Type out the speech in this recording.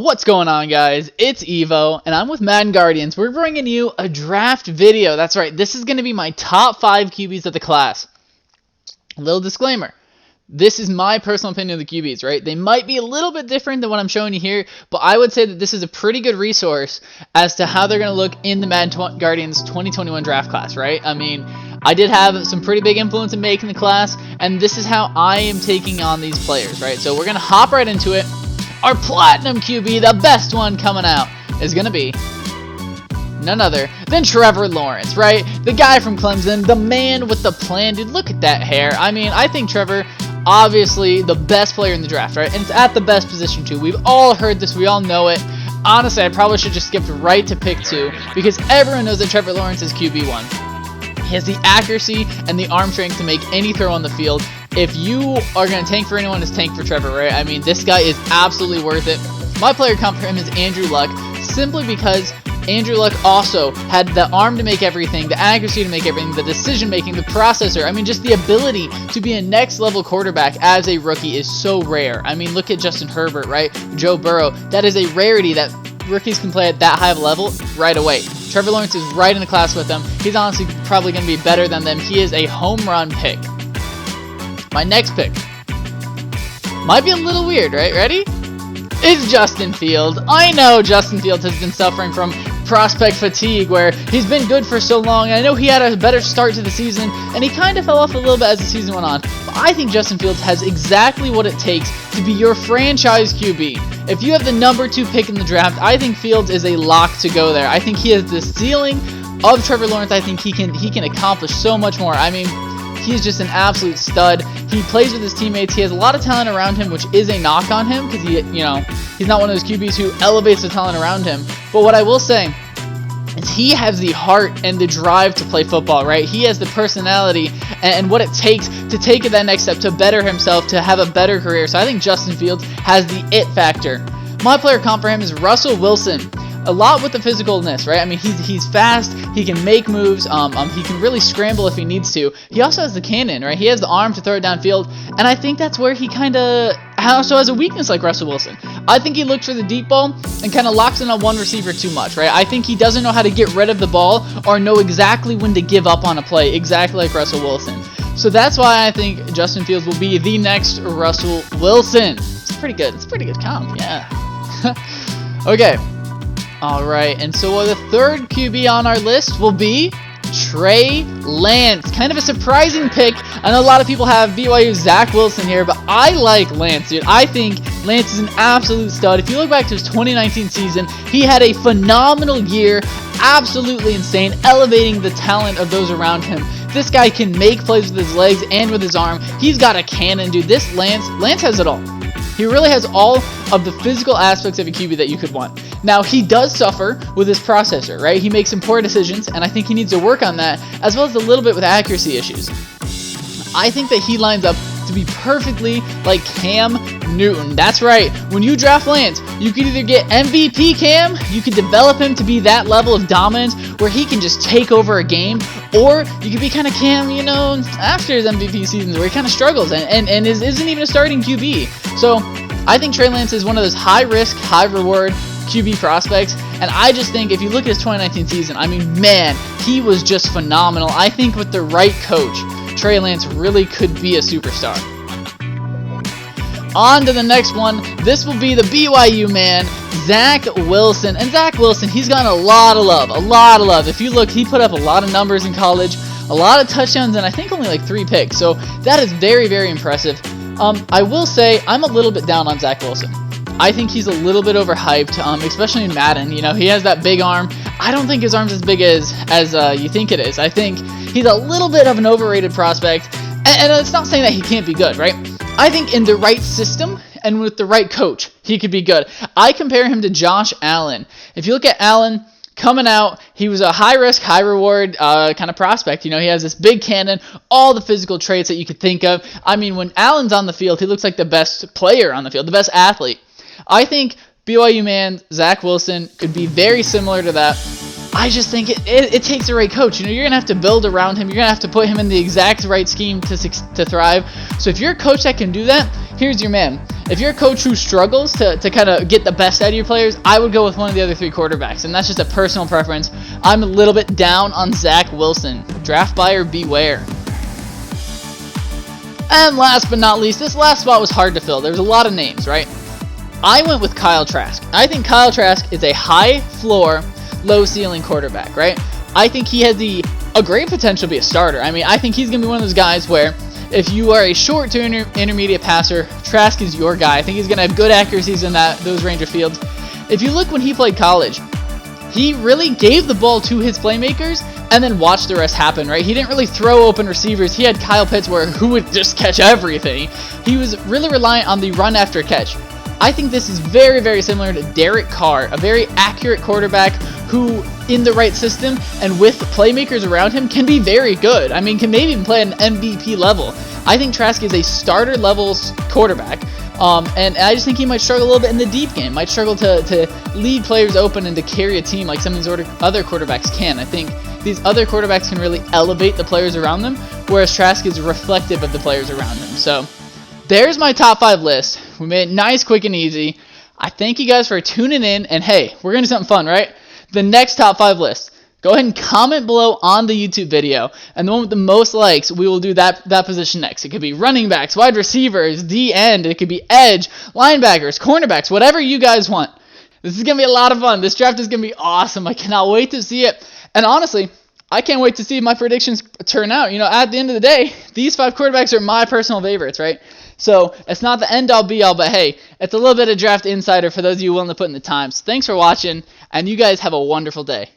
What's going on, guys? It's Evo, and I'm with Madden Guardians. We're bringing you a draft video. That's right, this is going to be my top 5 QBs of the class. A little disclaimer. This is my personal opinion of the QBs, right? They might be a little bit different than what I'm showing you here, but I would say that this is a pretty good resource as to how they're going to look in the Madden Guardians 2021 draft class, right? I mean, I did have some pretty big influence in making the class, and this is how I am taking on these players, right? So we're going to hop right into it. Our Platinum QB, the best one coming out, is going to be none other than Trevor Lawrence, right? The guy from Clemson, the man with the plan. Dude, look at that hair. I mean, I think Trevor, obviously the best player in the draft, right? And it's at the best position too. We've all heard this. We all know it. Honestly, I probably should just skipped right to pick 2 because everyone knows that Trevor Lawrence is QB1. He has the accuracy and the arm strength to make any throw on the field. If you are going to tank for anyone, it's tank for Trevor, right? I mean, this guy is absolutely worth it. My player comp for him is Andrew Luck, simply because Andrew Luck also had the arm to make everything, the accuracy to make everything, the decision-making, the processor. I mean, just the ability to be a next-level quarterback as a rookie is so rare. I mean, look at Justin Herbert, right? Joe Burrow. That is a rarity that rookies can play at that high of a level right away. Trevor Lawrence is right in the class with them. He's honestly probably going to be better than them. He is a home run pick. My next pick might be a little weird, right? Ready? It's Justin Fields. I know Justin Fields has been suffering from prospect fatigue where he's been good for so long. I know he had a better start to the season and he kind of fell off a little bit as the season went on. But I think Justin Fields has exactly what it takes to be your franchise QB. If you have the number 2 pick in the draft, I think Fields is a lock to go there. I think he has the ceiling of Trevor Lawrence. I think he can accomplish so much more. I mean, he's just an absolute stud. He plays with his teammates. He has a lot of talent around him, which is a knock on him because he's not one of those QBs who elevates the talent around him. But what I will say is he has the heart and the drive to play football, right? He has the personality and what it takes to take it that next step, to better himself, to have a better career. So I think Justin Fields has the it factor. My player comp for him is Russell Wilson. A lot with the physicalness, right? I mean, he's fast, he can make moves, he can really scramble if he needs to. He also has the cannon, right? He has the arm to throw it downfield, and I think that's where he kind of also has a weakness like Russell Wilson. I think he looks for the deep ball and kind of locks in on one receiver too much, right? I think he doesn't know how to get rid of the ball or know exactly when to give up on a play, exactly like Russell Wilson. So that's why I think Justin Fields will be the next Russell Wilson. It's pretty good. It's a pretty good comp, yeah. Okay. Alright, and so the third QB on our list will be Trey Lance. Kind of a surprising pick. I know a lot of people have BYU Zach Wilson here, but I like Lance, dude. I think Lance is an absolute stud. If you look back to his 2019 season, he had a phenomenal year. Absolutely insane, elevating the talent of those around him. This guy can make plays with his legs and with his arm. He's got a cannon, dude. This Lance has it all. He really has all of the physical aspects of a QB that you could want. Now, he does suffer with his processor, right? He makes some poor decisions, and I think he needs to work on that, as well as a little bit with accuracy issues. I think that he lines up to be perfectly like Cam Newton. That's right. When you draft Lance, you can either get MVP Cam, you can develop him to be that level of dominance where he can just take over a game, or you can be kind of Cam, after his MVP seasons where he kind of struggles and isn't even a starting QB. So I think Trey Lance is one of those high-risk, high-reward QB prospects, and I just think if you look at his 2019 season, I mean, man, he was just phenomenal. I think with the right coach, Trey Lance really could be a superstar. On to the next one. This will be the BYU man, Zach Wilson. And Zach Wilson, he's gotten a lot of love. If you look, he put up a lot of numbers in college, a lot of touchdowns, and I think only like 3 picks. So that is very, very impressive. I will say I'm a little bit down on Zach Wilson. I think he's a little bit overhyped, especially in Madden. He has that big arm. I don't think his arm's as big as you think it is. I think he's a little bit of an overrated prospect, and it's not saying that he can't be good, right? I think in the right system and with the right coach, he could be good. I compare him to Josh Allen. If you look at Allen coming out, he was a high-risk, high-reward kind of prospect. He has this big cannon, all the physical traits that you could think of. I mean, when Allen's on the field, he looks like the best player on the field, the best athlete. I think BYU man Zach Wilson could be very similar to that. I just think it takes the right coach. You're going to have to build around him. You're going to have to put him in the exact right scheme to thrive. So if you're a coach that can do that, here's your man. If you're a coach who struggles to kind of get the best out of your players, I would go with one of the other 3 quarterbacks, and that's just a personal preference. I'm a little bit down on Zach Wilson. Draft buyer beware. And last but not least, this last spot was hard to fill. There's a lot of names, right? I went with Kyle Trask. I think Kyle Trask is a high floor, low ceiling quarterback, right? I think he has a great potential to be a starter. I mean, I think he's going to be one of those guys where if you are a short to intermediate passer, Trask is your guy. I think he's going to have good accuracies in those range of fields. If you look when he played college, he really gave the ball to his playmakers and then watched the rest happen, right? He didn't really throw open receivers. He had Kyle Pitts who would just catch everything. He was really reliant on the run after catch. I think this is very, very similar to Derek Carr, a very accurate quarterback who, in the right system and with playmakers around him, can be very good. I mean, can maybe even play at an MVP level. I think Trask is a starter level quarterback, and I just think he might struggle a little bit in the deep game, might struggle to lead players open and to carry a team like some of these other quarterbacks can. I think these other quarterbacks can really elevate the players around them, whereas Trask is reflective of the players around him. So there's my top 5 list. We made it nice, quick, and easy. I thank you guys for tuning in, and hey, we're going to do something fun, right? The next top 5 list. Go ahead and comment below on the YouTube video, and the one with the most likes, we will do that position next. It could be running backs, wide receivers, D-end, it could be edge, linebackers, cornerbacks, whatever you guys want. This is going to be a lot of fun. This draft is going to be awesome. I cannot wait to see it. And honestly, I can't wait to see my predictions turn out. You know, at the end of the day, these 5 quarterbacks are my personal favorites, right? So it's not the end-all be-all, but hey, it's a little bit of draft insider for those of you willing to put in the time. So thanks for watching, and you guys have a wonderful day.